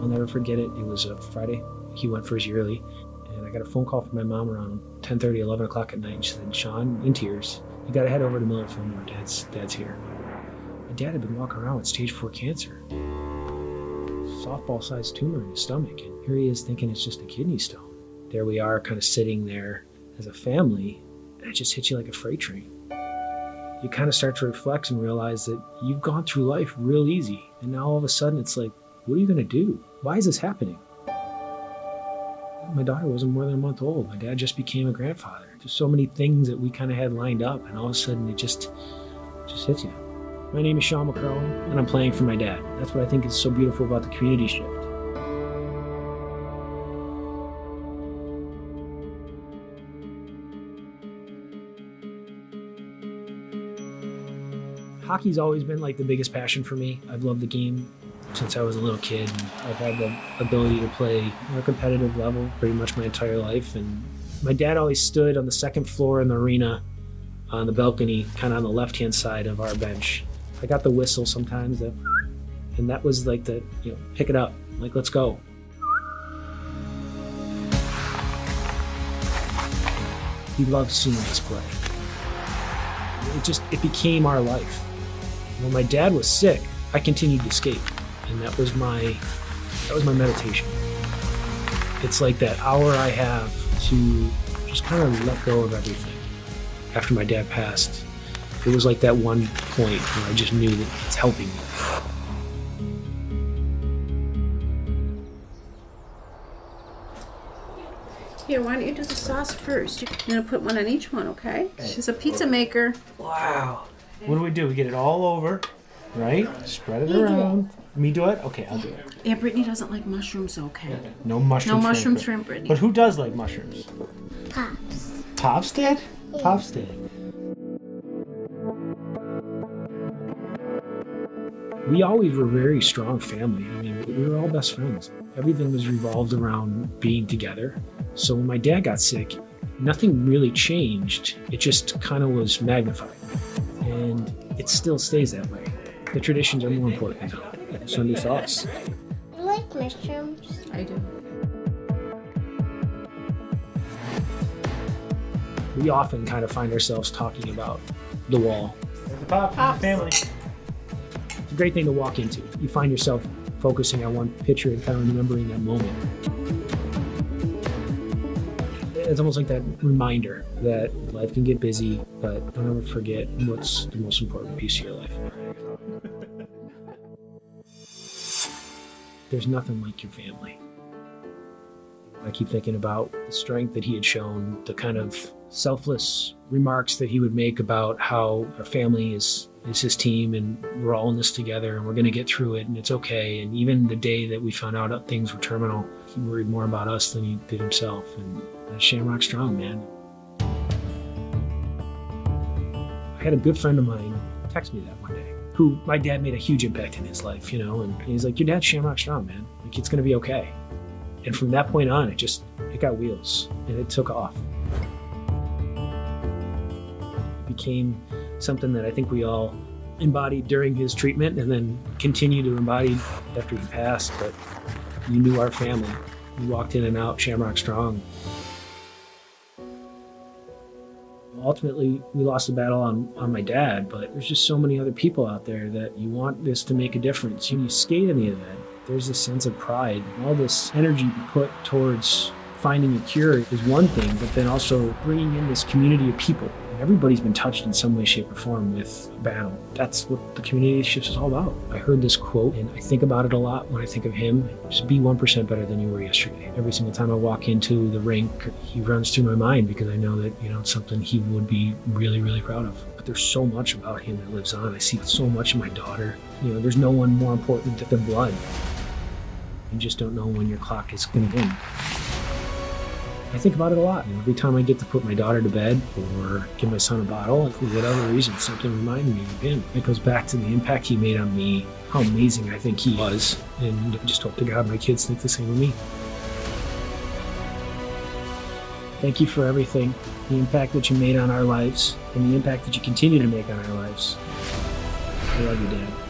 I'll never forget it. It was a Friday. He went for his yearly, and I got a phone call from my mom around 10:30, 11 o'clock at night, and she said, "Sean, in tears, you got to head over to Miller Fillmore. Dad's here." My dad had been walking around with stage 4 cancer, softball-sized tumor in his stomach, and here he is thinking it's just a kidney stone. There we are, kind of sitting there as a family, and it just hits you like a freight train. You kind of start to reflect and realize that you've gone through life real easy, and now all of a sudden it's like, what are you going to do? Why is this happening? My daughter wasn't more than a month old. My dad just became a grandfather. There's so many things that we kind of had lined up, and all of a sudden it just hits you. My name is Sean McCrone, and I'm playing for my dad. That's what I think is so beautiful about the community shift. Hockey's always been like the biggest passion for me. I've loved the game since I was a little kid. I've had the ability to play on a competitive level pretty much my entire life. And my dad always stood on the second floor in the arena on the balcony, kind of on the left-hand side of our bench. I got the whistle sometimes, and that was like the, pick it up, like, let's go. He loved seeing us play. It became our life. When my dad was sick, I continued to skate, and that was my meditation. It's like that hour I have to just kind of let go of everything. After my dad passed, it was like that one point where I just knew that it's helping me. Here, why don't you do the sauce first? You're gonna put one on each one, okay? She's a pizza maker. Wow. What do? We get it all over, right? Spread it around. Me do it? Okay, I'll do it. Yeah, Brittany doesn't like mushrooms, okay? No mushroom No mushroom shrimp, Brittany. But who does like mushrooms? Pops. Pops did? Yeah. Pops did. We always were a very strong family. I mean, we were all best friends. Everything was revolved around being together. So when my dad got sick, nothing really changed. It just kind of was magnified. And it still stays that way. The traditions are more important now. Sunday sauce. I like mushrooms. I do. We often kind of find ourselves talking about the wall. There's the Pops. Family. It's a great thing to walk into. You find yourself focusing on one picture and kind of remembering that moment. It's almost like that reminder that life can get busy, but don't ever forget what's the most important piece of your life. There's nothing like your family. I keep thinking about the strength that he had shown, the kind of selfless remarks that he would make about how our family is his team and we're all in this together and we're going to get through it and it's okay. And even the day that we found out things were terminal, he worried more about us than he did himself. And Shamrock strong, man. I had a good friend of mine text me that one day, who my dad made a huge impact in his life, and he's like, your dad's Shamrock strong, man. Like, it's going to be okay. And from that point on, it got wheels and it took off. It became something that I think we all embodied during his treatment and then continue to embody after he passed. But you knew our family. We walked in and out Shamrock strong. Ultimately, we lost the battle on my dad, but there's just so many other people out there that you want this to make a difference. When you skate in the event, there's this sense of pride. All this energy you put towards finding a cure is one thing, but then also bringing in this community of people. Everybody's been touched in some way, shape, or form with battle. That's what the community shift is all about. I heard this quote, and I think about it a lot when I think of him. Just be 1% better than you were yesterday. Every single time I walk into the rink, he runs through my mind because I know that, it's something he would be really, really proud of. But there's so much about him that lives on. I see so much in my daughter. There's no one more important than blood. You just don't know when your clock is going to end. I think about it a lot. Every time I get to put my daughter to bed or give my son a bottle, for whatever reason, something reminded me of him. It goes back to the impact he made on me, how amazing I think he was, and I just hope to God my kids think the same of me. Thank you for everything, the impact that you made on our lives, and the impact that you continue to make on our lives. I love you, Dad.